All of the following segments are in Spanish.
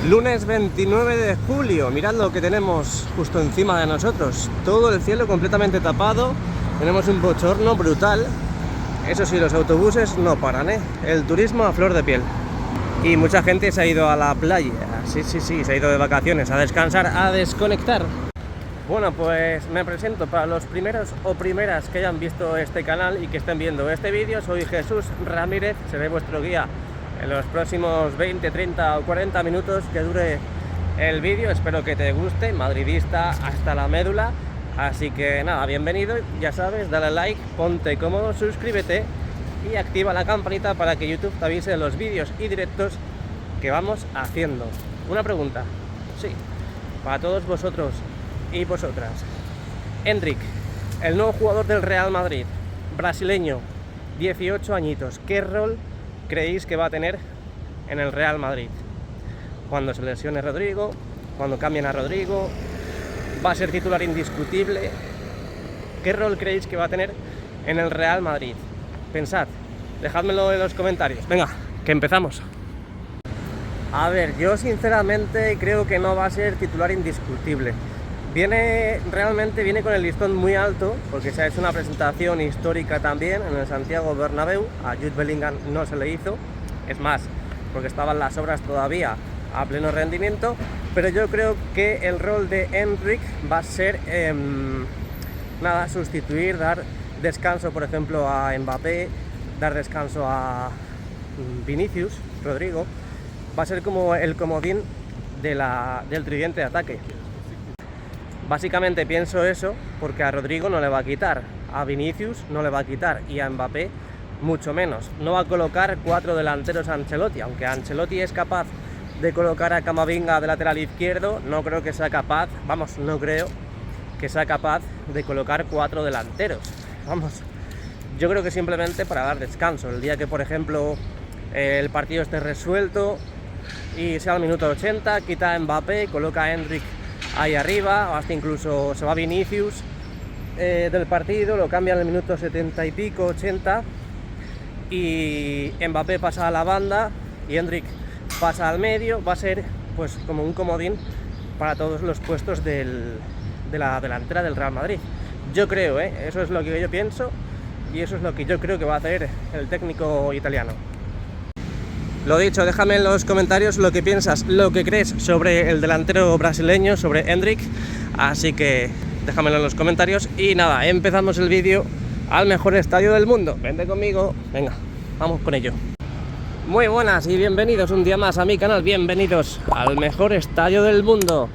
Lunes 29 de julio, mirad lo que tenemos justo encima de nosotros. Todo el cielo completamente tapado, tenemos un bochorno brutal. Eso sí, los autobuses no paran, el turismo a flor de piel. Y mucha gente se ha ido a la playa, sí, se ha ido de vacaciones, a descansar, a desconectar. Bueno, pues me presento para los primeros o primeras que hayan visto este canal y que estén viendo este vídeo. Soy Jesús Ramírez, seré vuestro guía en los próximos 20, 30 o 40 minutos que dure el vídeo. Espero que te guste, madridista hasta la médula. Así que nada, bienvenido, ya sabes, dale like, ponte cómodo, suscríbete y activa la campanita para que YouTube te avise de los vídeos y directos que vamos haciendo. Una pregunta, sí, para todos vosotros y vosotras. Endrick, el nuevo jugador del Real Madrid, brasileño, 18 añitos, ¿qué rol creéis que va a tener en el Real Madrid? Cuando se lesione Rodrigo, cuando cambien a Rodrigo, va a ser titular indiscutible. ¿Qué rol creéis que va a tener en el Real Madrid? Pensad, dejádmelo en los comentarios. Venga, que empezamos. A ver, yo sinceramente creo que no va a ser titular indiscutible. Realmente viene con el listón muy alto, porque se ha hecho una presentación histórica también en el Santiago Bernabéu. A Jude Bellingham no se le hizo, es más, porque estaban las obras todavía a pleno rendimiento. Pero yo creo que el rol de Endrick va a ser sustituir, dar descanso por ejemplo a Mbappé, dar descanso a Vinicius, Rodrigo. Va a ser como el comodín del tridente de ataque. Básicamente pienso eso porque a Rodrigo no le va a quitar, a Vinicius no le va a quitar y a Mbappé mucho menos. No va a colocar 4 delanteros a Ancelotti, aunque Ancelotti es capaz de colocar a Camavinga de lateral izquierdo, no creo que sea capaz, no creo que sea capaz de colocar 4 delanteros. Yo creo que simplemente para dar descanso, el día que por ejemplo el partido esté resuelto y sea al minuto 80, quita a Mbappé, coloca a Endrick ahí arriba, o hasta incluso se va Vinicius del partido, lo cambia en el minuto 70 y pico, 80, y Mbappé pasa a la banda y Endrick pasa al medio. Va a ser pues como un comodín para todos los puestos de la delantera del Real Madrid. Yo creo, eso es lo que yo pienso y eso es lo que yo creo que va a hacer el técnico italiano. Lo dicho, déjame en los comentarios lo que piensas, lo que crees sobre el delantero brasileño, sobre Endrick. Así que déjamelo en los comentarios. Y nada, empezamos el vídeo al mejor estadio del mundo. Vente conmigo, venga, vamos con ello. Muy buenas y bienvenidos un día más a mi canal. Bienvenidos al mejor estadio del mundo.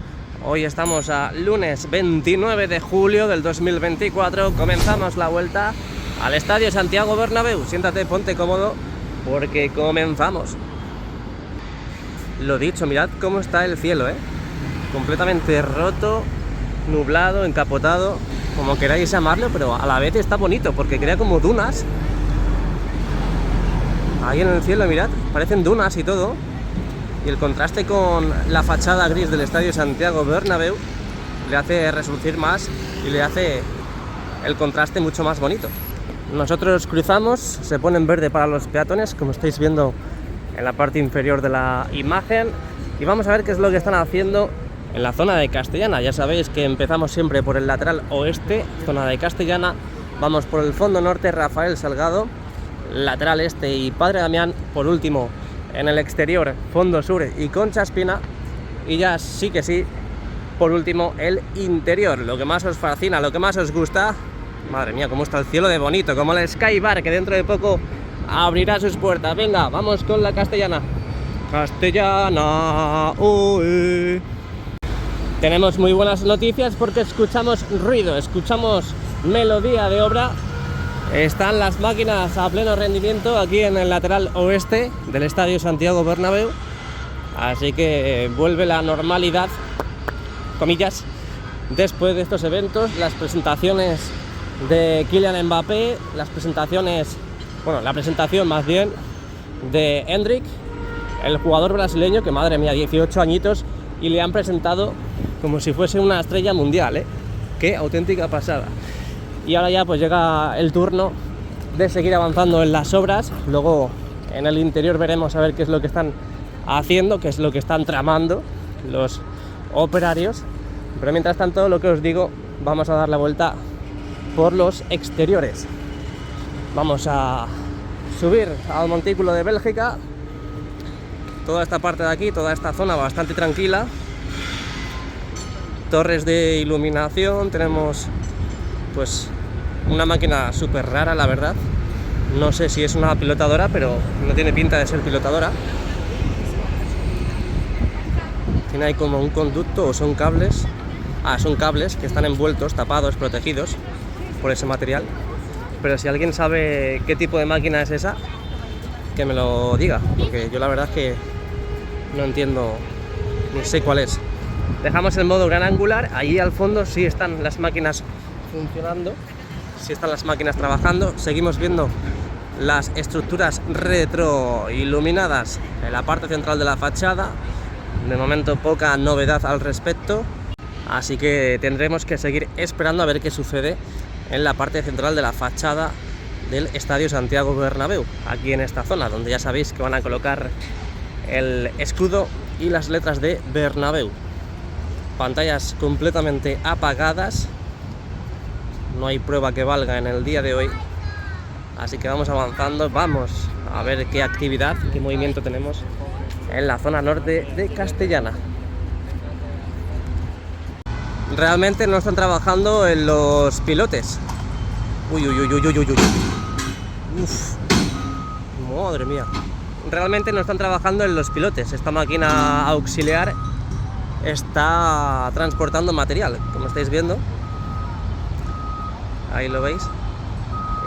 Hoy estamos a lunes 29 de julio del 2024. Comenzamos la vuelta al estadio Santiago Bernabéu. Siéntate, ponte cómodo, porque comenzamos. Lo dicho, mirad cómo está el cielo, completamente roto, nublado, encapotado, como queráis llamarlo, pero a la vez está bonito porque crea como dunas. Ahí en el cielo, mirad, parecen dunas y todo. Y el contraste con la fachada gris del estadio Santiago Bernabéu le hace resurgir más y le hace el contraste mucho más bonito. Nosotros cruzamos, se pone en verde para los peatones, como estáis viendo en la parte inferior de la imagen, y vamos a ver qué es lo que están haciendo en la zona de Castellana. Ya sabéis que empezamos siempre por el lateral oeste, zona de Castellana, vamos por el fondo norte, Rafael Salgado, lateral este y Padre Damián, por último en el exterior, fondo sur y Concha Espina, y ya sí que sí, por último el interior, lo que más os fascina, lo que más os gusta. Madre mía, cómo está el cielo de bonito, como el Sky Bar, que dentro de poco abrirá sus puertas. Venga, vamos con la Castellana. Castellana, uy. Tenemos muy buenas noticias porque escuchamos ruido, escuchamos melodía de obra. Están las máquinas a pleno rendimiento aquí en el lateral oeste del estadio Santiago Bernabéu. Así que vuelve la normalidad, comillas, después de estos eventos. Las presentaciones de Kylian Mbappé, la presentación más bien de Endrick, el jugador brasileño, que madre mía, 18 añitos, y le han presentado como si fuese una estrella mundial, qué auténtica pasada. Y ahora ya pues llega el turno de seguir avanzando en las obras. Luego en el interior veremos a ver qué es lo que están haciendo, que es lo que están tramando los operarios. Pero mientras tanto, lo que os digo, vamos a dar la vuelta por los exteriores. Vamos a subir al montículo de Bélgica. Toda esta parte de aquí, toda esta zona bastante tranquila. Torres de iluminación, tenemos pues una máquina súper rara, la verdad. No sé si es una pilotadora, pero no tiene pinta de ser pilotadora. Tiene ahí como un conducto o son cables. Son cables que están envueltos, tapados, protegidos por ese material. Pero si alguien sabe qué tipo de máquina es esa, que me lo diga, porque yo la verdad es que no entiendo ni sé cuál es. Dejamos el modo gran angular. Allí al fondo sí están las máquinas funcionando, sí están las máquinas trabajando. Seguimos viendo las estructuras retroiluminadas en la parte central de la fachada. De momento poca novedad al respecto, así que tendremos que seguir esperando a ver qué sucede en la parte central de la fachada del Estadio Santiago Bernabéu, aquí en esta zona, donde ya sabéis que van a colocar el escudo y las letras de Bernabéu. Pantallas completamente apagadas, no hay prueba que valga en el día de hoy, así que vamos avanzando, vamos a ver qué actividad, qué movimiento tenemos en la zona norte de Castellana. Realmente no están trabajando en los pilotes. Uy, uy, uy, uy, uy, uy, uy. Uf. Madre mía. Realmente no están trabajando en los pilotes. Esta máquina auxiliar está transportando material, como estáis viendo. Ahí lo veis.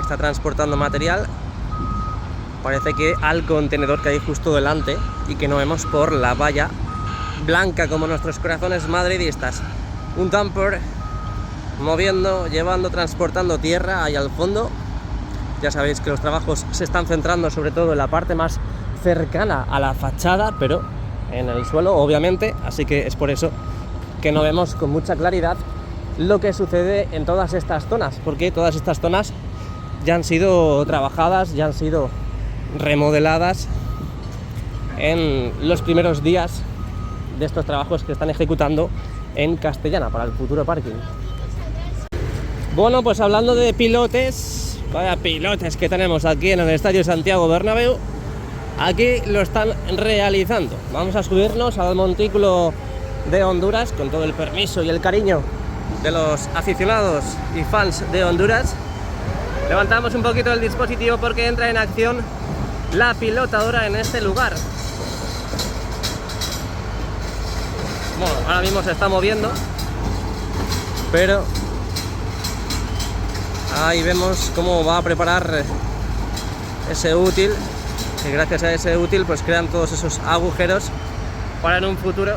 Está transportando material. Parece que al contenedor que hay justo delante y que no vemos por la valla blanca como nuestros corazones madridistas. Un dumper moviendo, llevando, transportando tierra ahí al fondo. Ya sabéis que los trabajos se están centrando sobre todo en la parte más cercana a la fachada, pero en el suelo obviamente, así que es por eso que no vemos con mucha claridad lo que sucede en todas estas zonas, porque todas estas zonas ya han sido trabajadas, ya han sido remodeladas en los primeros días de estos trabajos que están ejecutando en Castellana para el futuro parking. Bueno, pues hablando de pilotes, vaya pilotes que tenemos aquí en el Estadio Santiago Bernabéu, aquí lo están realizando. Vamos a subirnos al montículo de Honduras con todo el permiso y el cariño de los aficionados y fans de Honduras. Levantamos un poquito el dispositivo porque entra en acción la pilotadora en este lugar. Bueno, ahora mismo se está moviendo, pero ahí vemos cómo va a preparar ese útil, y gracias a ese útil pues crean todos esos agujeros para en un futuro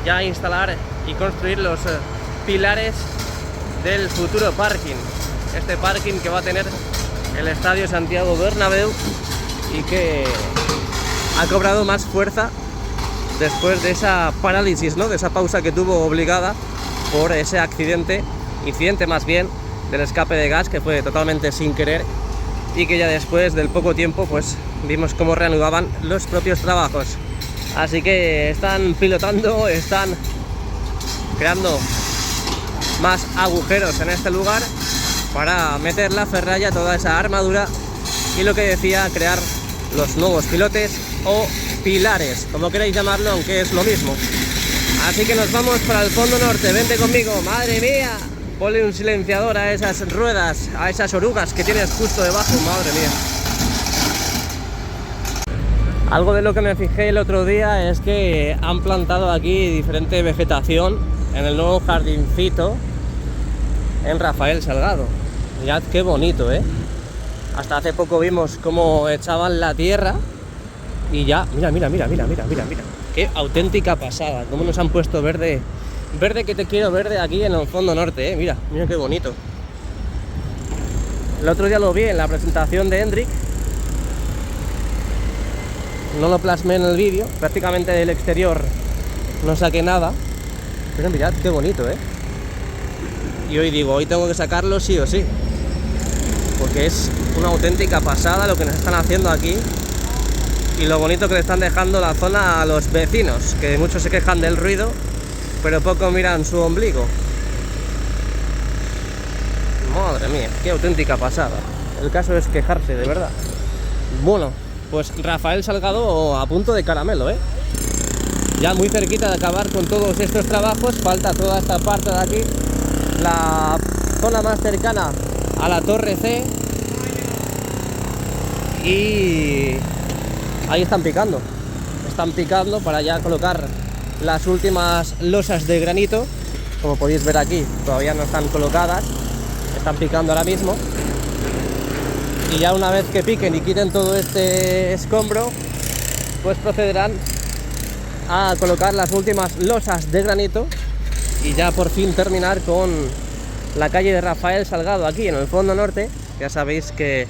ya instalar y construir los pilares del futuro parking. Este parking que va a tener el Estadio Santiago Bernabéu y que ha cobrado más fuerza después de esa parálisis, ¿no? De esa pausa que tuvo obligada por ese incidente más bien, del escape de gas, que fue totalmente sin querer y que ya después del poco tiempo pues vimos cómo reanudaban los propios trabajos. Así que están pilotando, están creando más agujeros en este lugar para meter la ferralla, toda esa armadura y lo que decía, crear los nuevos pilotes o pilares, como queráis llamarlo, aunque es lo mismo. Así que nos vamos para el fondo norte, vente conmigo. Madre mía, ponle un silenciador a esas ruedas, a esas orugas que tienes justo debajo, madre mía. Algo de lo que me fijé el otro día es que han plantado aquí diferente vegetación en el nuevo jardincito en Rafael Salgado. Mirad qué bonito, ¿eh? Hasta hace poco vimos cómo echaban la tierra y ya, mira, mira, mira, mira, mira, mira, mira. Qué auténtica pasada, cómo nos han puesto verde, verde que te quiero verde aquí en el fondo norte, ¿eh? Mira, mira qué bonito. El otro día lo vi en la presentación de Hendrik. No lo plasmé en el vídeo, prácticamente del exterior no saqué nada, pero mirad qué bonito, ¿eh? Y hoy digo, hoy tengo que sacarlo sí o sí, porque es una auténtica pasada lo que nos están haciendo aquí y lo bonito que le están dejando la zona a los vecinos, que muchos se quejan del ruido, pero poco miran su ombligo. Madre mía, qué auténtica pasada. El caso es quejarse, de verdad. Bueno, pues Rafael Salgado a punto de caramelo, ¿eh? Ya muy cerquita de acabar con todos estos trabajos. Falta toda esta parte de aquí, la zona más cercana a la Torre C, y ahí están picando para ya colocar las últimas losas de granito. Como podéis ver aquí, todavía no están colocadas, están picando ahora mismo, y ya una vez que piquen y quiten todo este escombro, pues procederán a colocar las últimas losas de granito y ya por fin terminar con la calle de Rafael Salgado aquí en el fondo norte. Ya sabéis que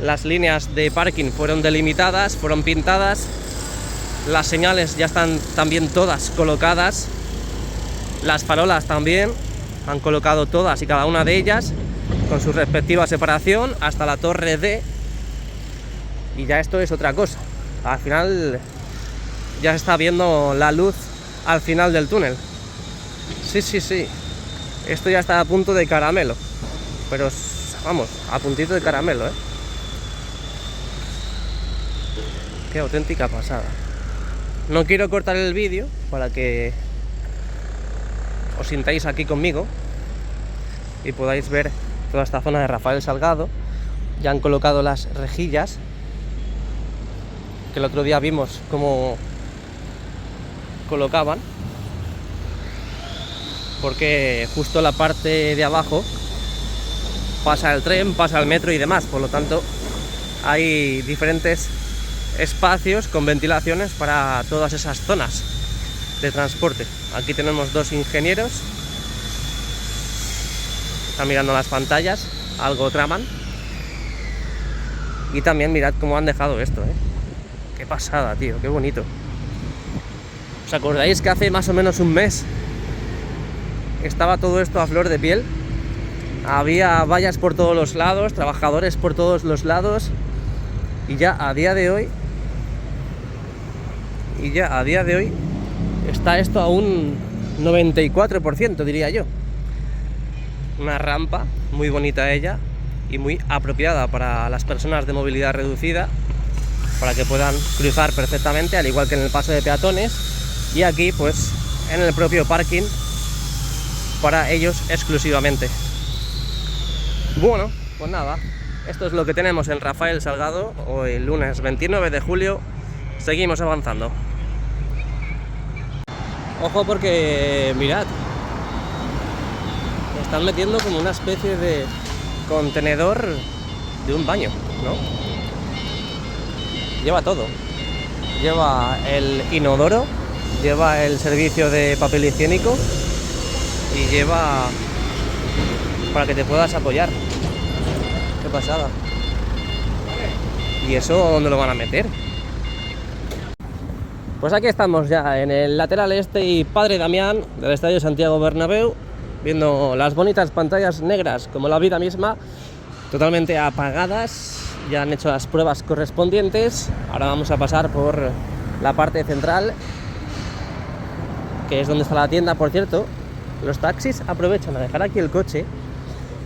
las líneas de parking fueron delimitadas, fueron pintadas, las señales ya están también todas colocadas, las farolas también han colocado todas y cada una de ellas con su respectiva separación hasta la Torre D, y ya esto es otra cosa. Al final ya se está viendo la luz al final del túnel. Sí, esto ya está a punto de caramelo, pero vamos, a puntito de caramelo, ¿eh? Qué auténtica pasada. No quiero cortar el vídeo para que os sintáis aquí conmigo y podáis ver toda esta zona de Rafael Salgado. Ya han colocado las rejillas, que el otro día vimos cómo colocaban, porque justo la parte de abajo pasa el tren, pasa el metro y demás, por lo tanto hay diferentes espacios con ventilaciones para todas esas zonas de transporte. Aquí tenemos dos ingenieros, están mirando las pantallas, algo traman, y también mirad cómo han dejado esto, ¿eh? Qué pasada, tío, qué bonito. ¿Os acordáis que hace más o menos un mes estaba todo esto a flor de piel? Había vallas por todos los lados, trabajadores por todos los lados, y ya a día de hoy está esto a un 94%, diría yo. Una rampa muy bonita ella y muy apropiada para las personas de movilidad reducida, para que puedan cruzar perfectamente, al igual que en el paso de peatones, y aquí pues en el propio parking para ellos exclusivamente. Bueno, pues nada, esto es lo que tenemos en Rafael Salgado hoy, lunes 29 de julio. Seguimos avanzando. Ojo, porque mirad, están metiendo como una especie de contenedor de un baño, ¿no? Lleva todo. Lleva el inodoro, lleva el servicio de papel higiénico y lleva para que te puedas apoyar. Qué pasada. ¿Y eso dónde lo van a meter? Pues aquí estamos ya en el lateral este y Padre Damián del Estadio Santiago Bernabéu, viendo las bonitas pantallas negras como la vida misma, totalmente apagadas. Ya han hecho las pruebas correspondientes. Ahora vamos a pasar por la parte central, que es donde está la tienda. Por cierto, los taxis aprovechan a dejar aquí el coche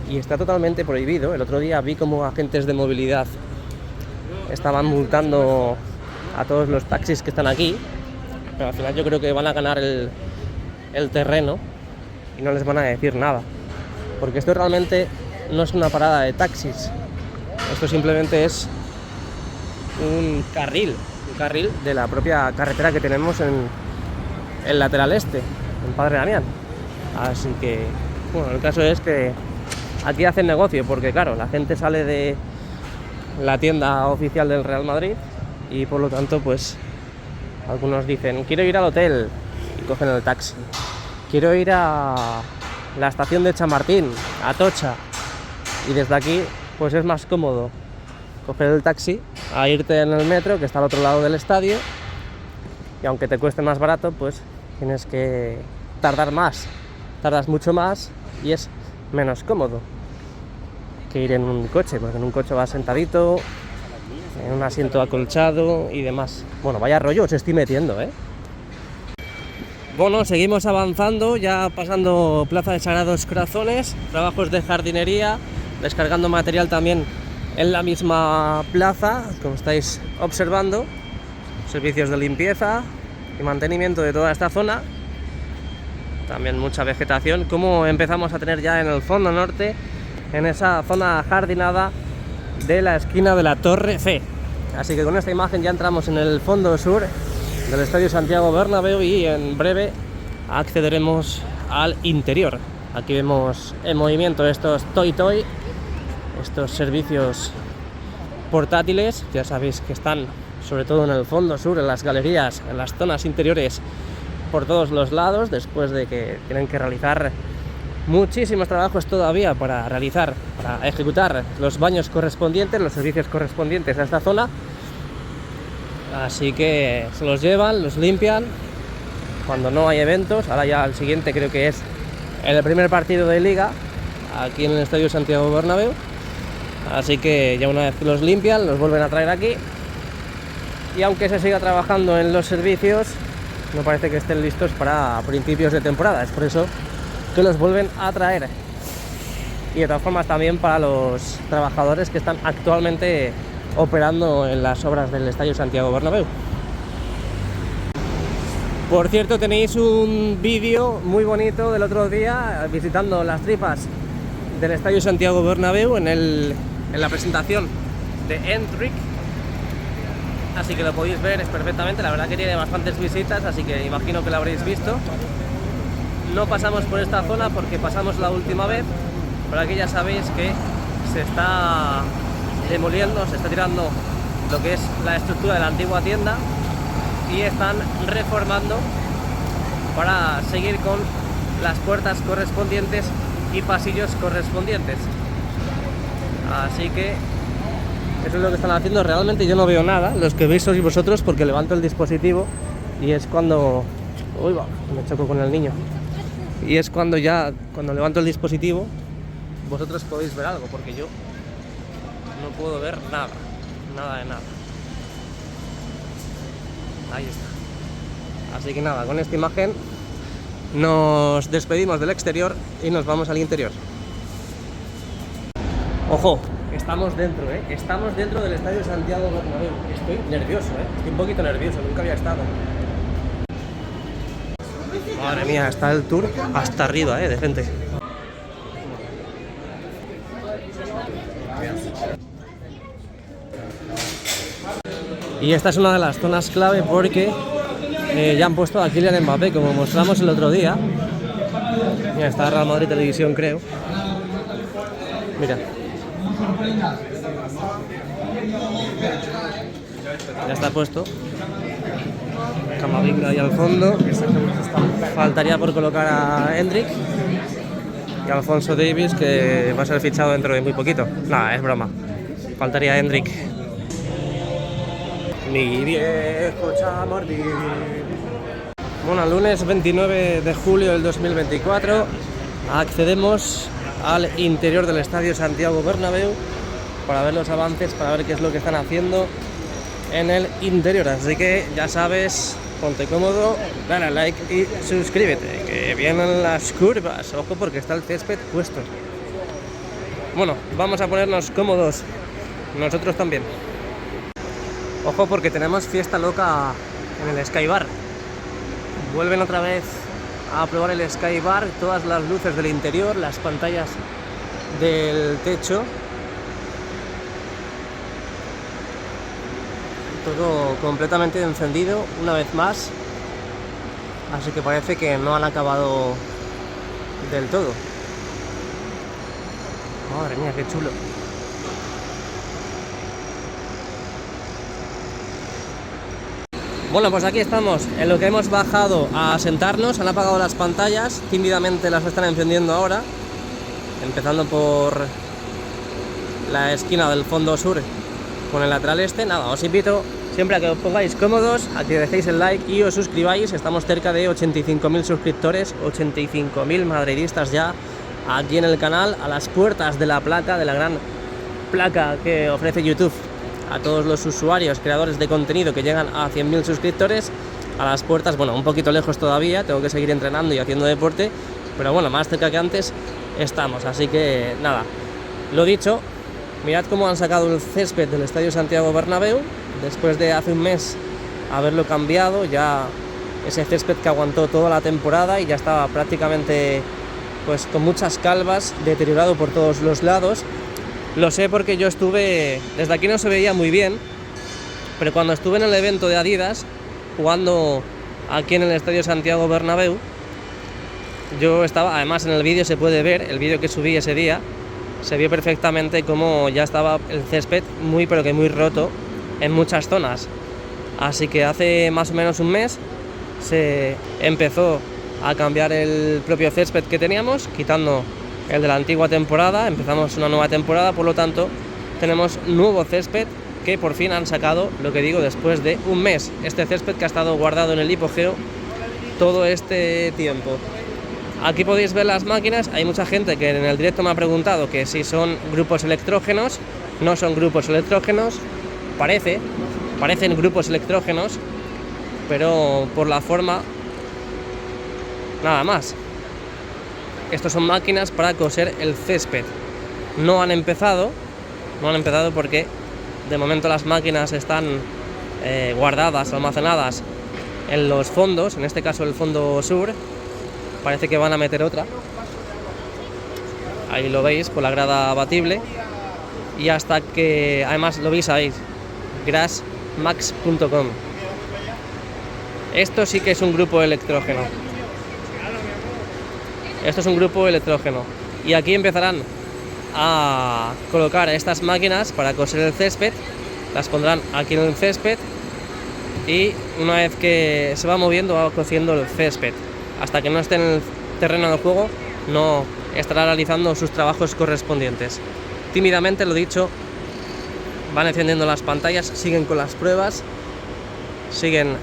y está totalmente prohibido. El otro día vi como agentes de movilidad estaban multando a todos los taxis que están aquí, pero al final yo creo que van a ganar el terreno y no les van a decir nada, porque esto realmente no es una parada de taxis, esto simplemente es un carril de la propia carretera que tenemos en el lateral este, en Padre Damián. Así que, bueno, el caso es que aquí hacen negocio, porque claro, la gente sale de la tienda oficial del Real Madrid y por lo tanto pues algunos dicen quiero ir al hotel y cogen el taxi, quiero ir a la estación de Chamartín, a Atocha, y desde aquí pues es más cómodo coger el taxi a irte en el metro que está al otro lado del estadio, y aunque te cueste más barato pues tienes que tardas mucho más y es menos cómodo que ir en un coche, porque en un coche vas sentadito, en un asiento acolchado y demás. Bueno, vaya rollo os estoy metiendo, ¿eh? Bueno, seguimos avanzando, ya pasando Plaza de Sagrados Corazones, trabajos de jardinería, descargando material también en la misma plaza, como estáis observando, servicios de limpieza y mantenimiento de toda esta zona, también mucha vegetación, como empezamos a tener ya en el fondo norte, en esa zona jardinada de la esquina de la Torre Fe. Así que con esta imagen ya entramos en el fondo sur del Estadio Santiago Bernabéu y en breve accederemos al interior. Aquí vemos en movimiento estos Toy, estos servicios portátiles, ya sabéis que están sobre todo en el fondo sur, en las galerías, en las zonas interiores, por todos los lados, después de que tienen que realizar muchísimos trabajos todavía para ejecutar los baños correspondientes, los servicios correspondientes a esta zona. Así que se los llevan, los limpian cuando no hay eventos. Ahora ya el siguiente creo que es el primer partido de Liga aquí en el Estadio Santiago Bernabéu. Así que ya una vez que los limpian, los vuelven a traer aquí. Y aunque se siga trabajando en los servicios, no parece que estén listos para principios de temporada. Es por eso que los vuelven a traer. Y de todas formas también para los trabajadores que están actualmente operando en las obras del Estadio Santiago Bernabéu. Por cierto, tenéis un vídeo muy bonito del otro día visitando las tripas del Estadio Santiago Bernabéu en la presentación de Hendrik. Así que lo podéis ver perfectamente. La verdad que tiene bastantes visitas, así que imagino que lo habréis visto. No pasamos por esta zona porque pasamos la última vez, pero aquí ya sabéis que se está demoliendo, se está tirando lo que es la estructura de la antigua tienda y están reformando para seguir con las puertas correspondientes y pasillos correspondientes. Así que eso es lo que están haciendo. Realmente yo no veo nada, los que veis sois vosotros, porque levanto el dispositivo y es cuando... Uy, va, me choco con el niño. Y es cuando levanto el dispositivo vosotros podéis ver algo, porque yo no puedo ver nada de nada. Ahí está. Así que nada, con esta imagen nos despedimos del exterior y nos vamos al interior. Ojo, estamos dentro, estamos dentro del Estadio Santiago Bernabéu. Estoy nervioso, estoy un poquito nervioso, nunca había estado. Madre mía, está el tour hasta arriba, de gente. Y esta es una de las zonas clave porque ya han puesto a Kylian Mbappé, como mostramos el otro día. Mira, está Real Madrid Televisión, creo. Mira. Ya está puesto. Camavinga ahí al fondo. Faltaría por colocar a Hendrik y Alphonso Davies, que va a ser fichado dentro de muy poquito. Nada, es broma. Faltaría Hendrik. Mi viejo Chamordi. Bueno, el lunes 29 de julio del 2024 accedemos al interior del Estadio Santiago Bernabéu para ver los avances, para ver qué es lo que están haciendo en el interior. Así que ya sabes, ponte cómodo, dale a like y suscríbete, que vienen las curvas. Ojo, porque está el césped puesto. Bueno, vamos a ponernos cómodos nosotros también. Ojo, porque tenemos fiesta loca en el Sky Bar. Vuelven otra vez a probar el Sky Bar, todas las luces del interior, las pantallas del techo. Todo completamente encendido una vez más. Así que parece que no han acabado del todo. Madre mía, qué chulo. Bueno, pues aquí estamos, en lo que hemos bajado a sentarnos. Han apagado las pantallas, tímidamente las están encendiendo ahora, empezando por la esquina del fondo sur con el lateral este. Nada, os invito siempre a que os pongáis cómodos, a que dejéis el like y os suscribáis. Estamos cerca de 85.000 suscriptores, 85.000 madridistas ya aquí en el canal, a las puertas de la placa, de la gran placa que ofrece YouTube a todos los usuarios, creadores de contenido que llegan a 100.000 suscriptores a las puertas. Bueno, un poquito lejos todavía, tengo que seguir entrenando y haciendo deporte, pero bueno, más cerca que antes estamos. Así que nada, lo dicho, mirad cómo han sacado el césped del Estadio Santiago Bernabéu después de hace un mes haberlo cambiado. Ya ese césped que aguantó toda la temporada y ya estaba prácticamente pues con muchas calvas, deteriorado por todos los lados. Lo sé porque yo estuve, desde aquí no se veía muy bien, pero cuando estuve en el evento de Adidas jugando aquí en el Estadio Santiago Bernabéu, yo estaba, además en el vídeo se puede ver, el vídeo que subí ese día, se vio perfectamente cómo ya estaba el césped muy pero que muy roto en muchas zonas. Así que hace más o menos un mes se empezó a cambiar el propio césped que teníamos, quitando el de la antigua temporada. Empezamos una nueva temporada, por lo tanto tenemos nuevo césped que por fin han sacado, lo que digo, después de un mes. Este césped que ha estado guardado en el hipogeo todo este tiempo. Aquí podéis ver las máquinas. Hay mucha gente que en el directo me ha preguntado que si son grupos electrógenos. No son grupos electrógenos, parecen grupos electrógenos, pero por la forma nada más. Estos son máquinas para coser el césped. No han empezado porque de momento las máquinas están guardadas, almacenadas en los fondos, en este caso el fondo sur. Parece que van a meter otra. Ahí lo veis, por la grada abatible. Y hasta que, además lo veis ahí, grassmax.com. Esto sí que es un grupo electrógeno. Esto es un grupo electrógeno. Y aquí empezarán a colocar estas máquinas para coser el césped. Las pondrán aquí en el césped. Y una vez que se va moviendo, va cosiendo el césped. Hasta que no esté en el terreno de juego, no estará realizando sus trabajos correspondientes. Tímidamente, lo dicho, van encendiendo las pantallas, siguen con las pruebas, siguen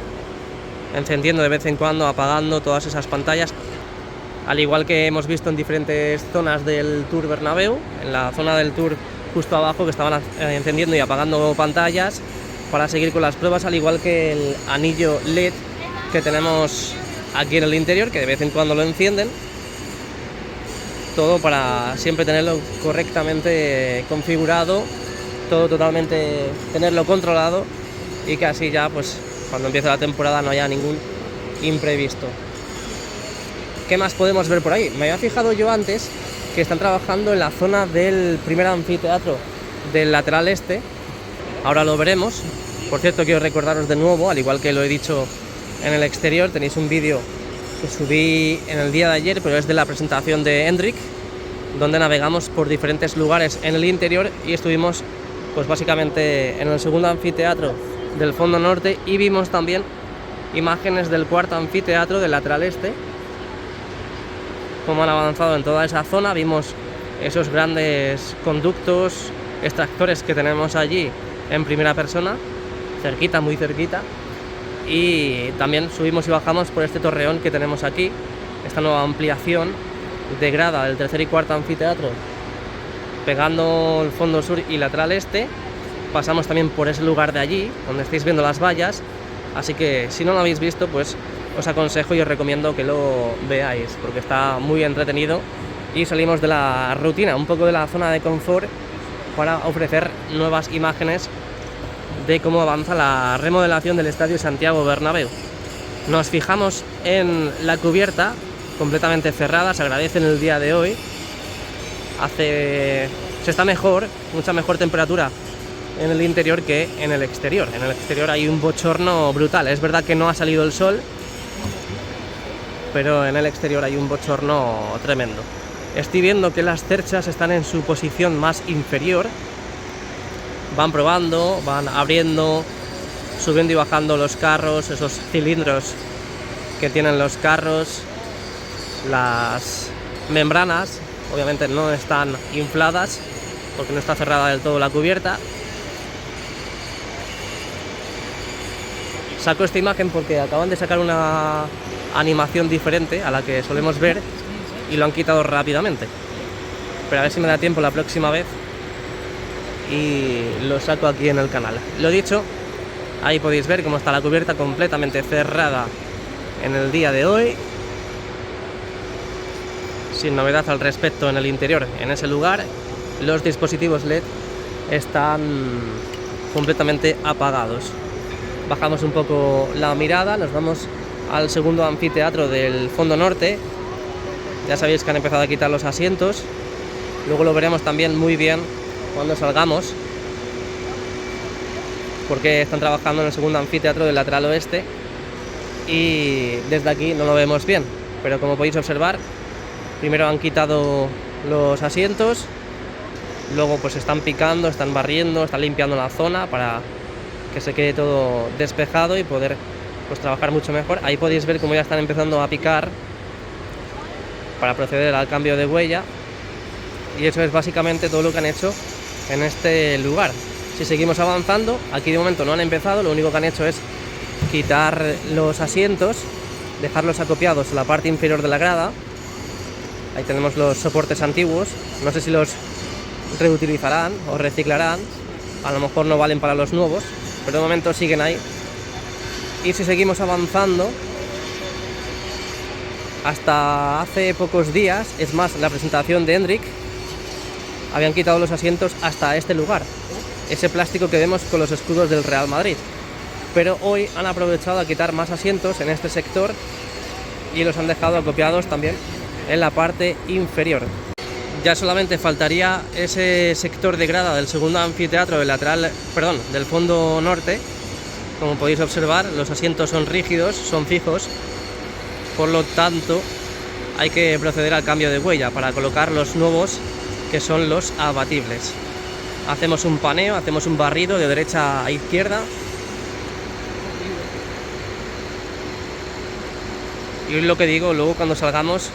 encendiendo de vez en cuando, apagando todas esas pantallas, al igual que hemos visto en diferentes zonas del Tour Bernabéu. En la zona del Tour justo abajo, que estaban encendiendo y apagando pantallas para seguir con las pruebas, al igual que el anillo LED que tenemos aquí en el interior, que de vez en cuando lo encienden. Todo para siempre tenerlo correctamente configurado, todo totalmente tenerlo controlado, y que así ya pues cuando empiece la temporada no haya ningún imprevisto. ¿Qué más podemos ver por ahí? Me había fijado yo antes que están trabajando en la zona del primer anfiteatro del lateral este. Ahora lo veremos. Por cierto, quiero recordaros de nuevo, al igual que lo he dicho en el exterior, tenéis un vídeo que subí en el día de ayer, pero es de la presentación de Hendrik, donde navegamos por diferentes lugares en el interior y estuvimos pues básicamente en el segundo anfiteatro del fondo norte, y vimos también imágenes del cuarto anfiteatro del lateral este, cómo han avanzado en toda esa zona. Vimos esos grandes conductos, extractores que tenemos allí en primera persona, cerquita, muy cerquita. Y también subimos y bajamos por este torreón que tenemos aquí, esta nueva ampliación de grada del tercer y cuarto anfiteatro, pegando el fondo sur y lateral este. Pasamos también por ese lugar de allí, donde estáis viendo las vallas. Así que si no lo habéis visto, pues os aconsejo y os recomiendo que lo veáis, porque está muy entretenido. Y salimos de la rutina, un poco de la zona de confort, para ofrecer nuevas imágenes de cómo avanza la remodelación del Estadio Santiago Bernabéu. Nos fijamos en la cubierta, completamente cerrada. Se agradece en el día de hoy. Se está mejor, mucha mejor temperatura en el interior que en el exterior. En el exterior hay un bochorno brutal. Es verdad que no ha salido el sol, pero en el exterior hay un bochorno tremendo. Estoy viendo que las cerchas están en su posición más inferior. Van probando, van abriendo, subiendo y bajando los carros, esos cilindros que tienen los carros. Las membranas obviamente no están infladas porque no está cerrada del todo la cubierta. Saco esta imagen porque acaban de sacar una animación diferente a la que solemos ver y lo han quitado rápidamente. Pero a ver si me da tiempo la próxima vez y lo saco aquí en el canal. Lo dicho, ahí podéis ver cómo está la cubierta completamente cerrada en el día de hoy, sin novedad al respecto en el interior. En ese lugar los dispositivos LED están completamente apagados. Bajamos un poco la mirada, nos vamos al segundo anfiteatro del fondo norte. Ya sabéis que han empezado a quitar los asientos, luego lo veremos también muy bien cuando salgamos, porque están trabajando en el segundo anfiteatro del lateral oeste y desde aquí no lo vemos bien, pero como podéis observar, primero han quitado los asientos, luego pues están picando, están barriendo, están limpiando la zona para que se quede todo despejado y poder pues trabajar mucho mejor. Ahí podéis ver cómo ya están empezando a picar para proceder al cambio de huella, y eso es básicamente todo lo que han hecho en este lugar. Si seguimos avanzando, aquí de momento no han empezado, lo único que han hecho es quitar los asientos, dejarlos acopiados en la parte inferior de la grada. Ahí tenemos los soportes antiguos, no sé si los reutilizarán o reciclarán, a lo mejor no valen para los nuevos, pero de momento siguen ahí. Y si seguimos avanzando, hasta hace pocos días, es más, la presentación de Hendrik, habían quitado los asientos hasta este lugar, ese plástico que vemos con los escudos del Real Madrid, pero hoy han aprovechado a quitar más asientos en este sector y los han dejado acopiados también en la parte inferior. Ya solamente faltaría ese sector de grada del segundo anfiteatro del del fondo norte. Como podéis observar, los asientos son rígidos, son fijos, por lo tanto hay que proceder al cambio de huella para colocar los nuevos, que son los abatibles. Hacemos un paneo, hacemos un barrido de derecha a izquierda y lo que digo, luego cuando salgamos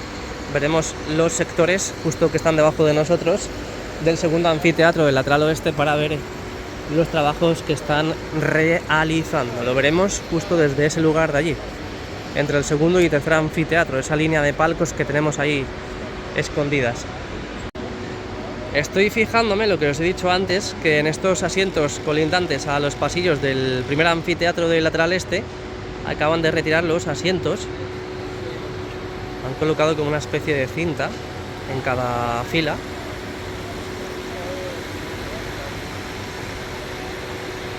veremos los sectores justo que están debajo de nosotros del segundo anfiteatro del lateral oeste para ver los trabajos que están realizando. Lo veremos justo desde ese lugar de allí, entre el segundo y tercer anfiteatro, esa línea de palcos que tenemos ahí escondidas. Estoy fijándome, lo que os he dicho antes, que en estos asientos colindantes a los pasillos del primer anfiteatro del lateral este acaban de retirar los asientos. Han colocado como una especie de cinta en cada fila.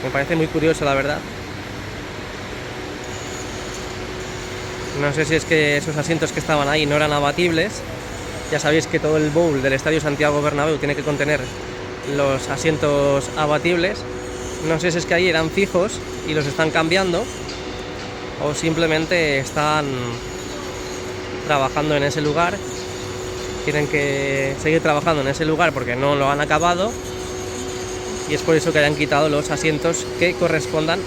Me parece muy curioso, la verdad. No sé si es que esos asientos que estaban ahí no eran abatibles. Ya sabéis que todo el bowl del Estadio Santiago Bernabéu tiene que contener los asientos abatibles. No sé si es que ahí eran fijos y los están cambiando, o simplemente están trabajando en ese lugar. Tienen que seguir trabajando en ese lugar porque no lo han acabado, y es por eso que hayan quitado los asientos que correspondan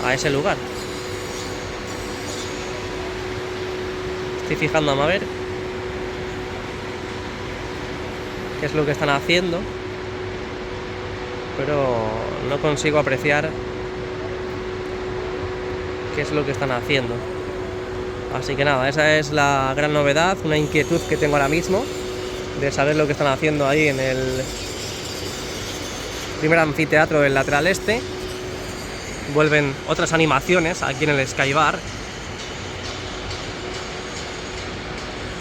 a ese lugar. Estoy fijándome a ver qué es lo que están haciendo, pero no consigo apreciar qué es lo que están haciendo. Así que nada, esa es la gran novedad, una inquietud que tengo ahora mismo de saber lo que están haciendo ahí en el primer anfiteatro del lateral este. Vuelven otras animaciones aquí en el Skybar.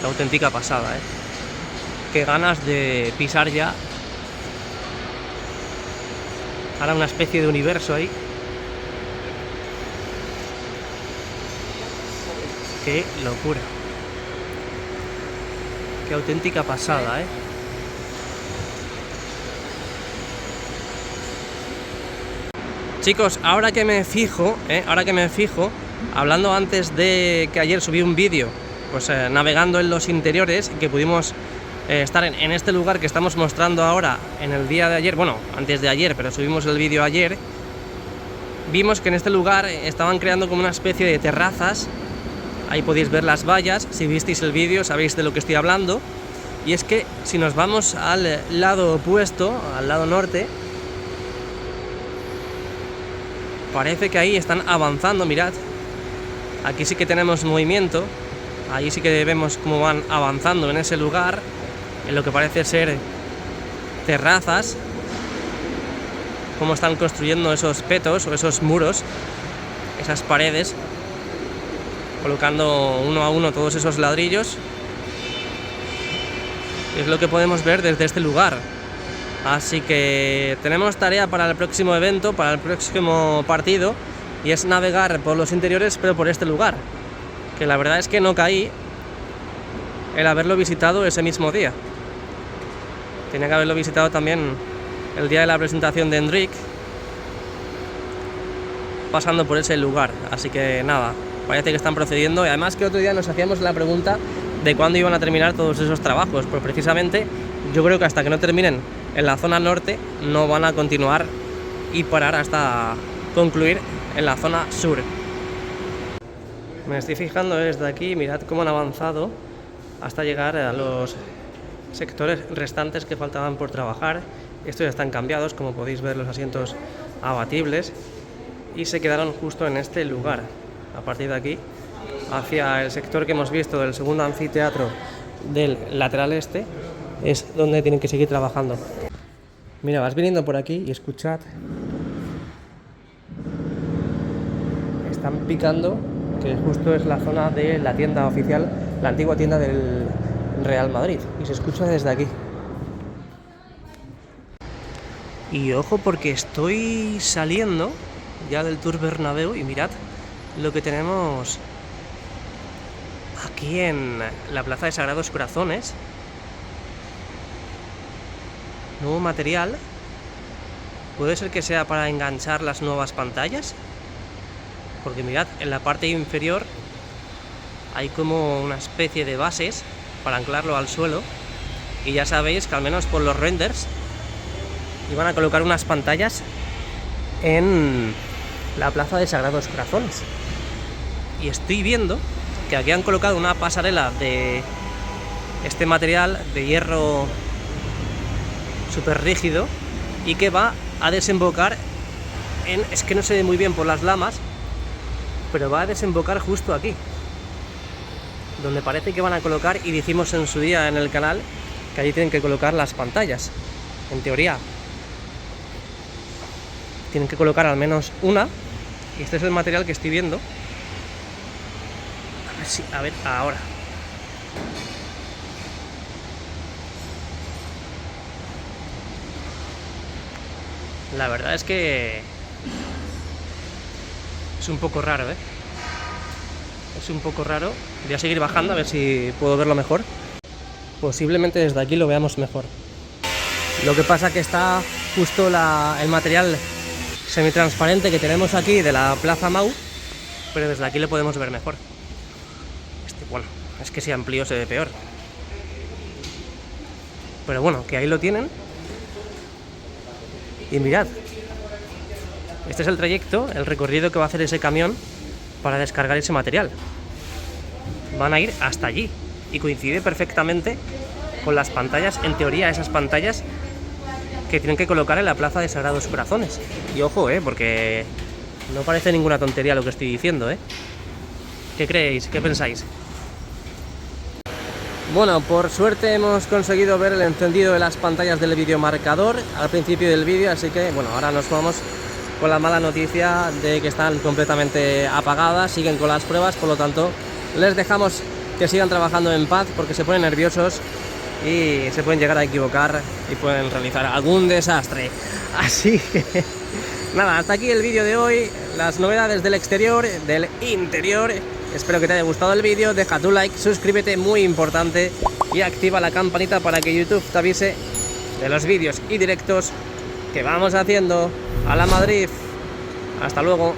La auténtica pasada, ¿eh? Qué ganas de pisar ya. Ahora una especie de universo ahí. Qué locura. Qué auténtica pasada, ¿eh? Chicos, ahora que me fijo, hablando antes de que ayer subí un vídeo, pues navegando en los interiores, que pudimos estar en este lugar que estamos mostrando ahora en el día de ayer, bueno, antes de ayer, pero subimos el vídeo ayer. Vimos que en este lugar estaban creando como una especie de terrazas. Ahí podéis ver las vallas, si visteis el vídeo sabéis de lo que estoy hablando. Y es que si nos vamos al lado opuesto, al lado norte, parece que ahí están avanzando, mirad. Aquí sí que tenemos movimiento, ahí sí que vemos cómo van avanzando en ese lugar, en lo que parece ser terrazas. cómo están construyendo esos petos o esos muros, esas paredes, colocando uno a uno todos esos ladrillos. Es lo que podemos ver desde este lugar. Así que tenemos tarea para el próximo evento, para el próximo partido, y es navegar por los interiores, pero por este lugar, que la verdad es que no caí el haberlo visitado ese mismo día. Tenía que haberlo visitado también el día de la presentación de Hendrik, pasando por ese lugar. Así que nada, parece que están procediendo, y además que otro día nos hacíamos la pregunta de cuándo iban a terminar todos esos trabajos, pues precisamente yo creo que hasta que no terminen en la zona norte no van a continuar y parar hasta concluir en la zona sur. Me estoy fijando desde aquí, mirad cómo han avanzado hasta llegar a los sectores restantes que faltaban por trabajar. Estos ya están cambiados, como podéis ver, los asientos abatibles, y se quedaron justo en este lugar. A partir de aquí, hacia el sector que hemos visto del segundo anfiteatro del lateral este, es donde tienen que seguir trabajando. Mira, vas viniendo por aquí y escuchad, están picando, que justo es la zona de la tienda oficial, la antigua tienda del Real Madrid, y se escucha desde aquí. Y ojo, porque estoy saliendo ya del Tour Bernabéu y mirad lo que tenemos aquí en la Plaza de Sagrados Corazones. Nuevo material. ¿Puede ser que sea para enganchar las nuevas pantallas? Porque mirad, en la parte inferior hay como una especie de bases para anclarlo al suelo, y ya sabéis que al menos por los renders iban a colocar unas pantallas en la Plaza de Sagrados Corazones, y estoy viendo que aquí han colocado una pasarela de este material de hierro súper rígido y que va a desembocar en, es que no se ve muy bien por las lamas, pero va a desembocar justo aquí, donde parece que van a colocar, y dijimos en su día en el canal que allí tienen que colocar las pantallas. En teoría tienen que colocar al menos una, y este es el material que estoy viendo. A ver si, a ver, ahora. La verdad es que es un poco raro, ¿eh? Es un poco raro. Voy a seguir bajando a ver si puedo verlo mejor. Posiblemente desde aquí lo veamos mejor. Lo que pasa que está justo el material semitransparente que tenemos aquí de la Plaza Mau, pero desde aquí lo podemos ver mejor. Bueno, es que si amplío se ve peor. Pero bueno, que ahí lo tienen. Y mirad, este es el trayecto, el recorrido que va a hacer ese camión para descargar ese material. Van a ir hasta allí y coincide perfectamente con las pantallas, en teoría esas pantallas que tienen que colocar en la Plaza de Sagrados Corazones. Y ojo, porque no parece ninguna tontería lo que estoy diciendo, ¿Qué creéis? ¿Qué pensáis? Bueno, por suerte hemos conseguido ver el encendido de las pantallas del videomarcador al principio del vídeo, así que bueno, ahora nos vamos con la mala noticia de que están completamente apagadas, siguen con las pruebas, por lo tanto les dejamos que sigan trabajando en paz, porque se ponen nerviosos y se pueden llegar a equivocar y pueden realizar algún desastre. Así que nada, hasta aquí el vídeo de hoy, las novedades del exterior, del interior. Espero que te haya gustado el vídeo, deja tu like, suscríbete, muy importante, y activa la campanita para que YouTube te avise de los vídeos y directos que vamos haciendo. ¡A la Madrid! Hasta luego.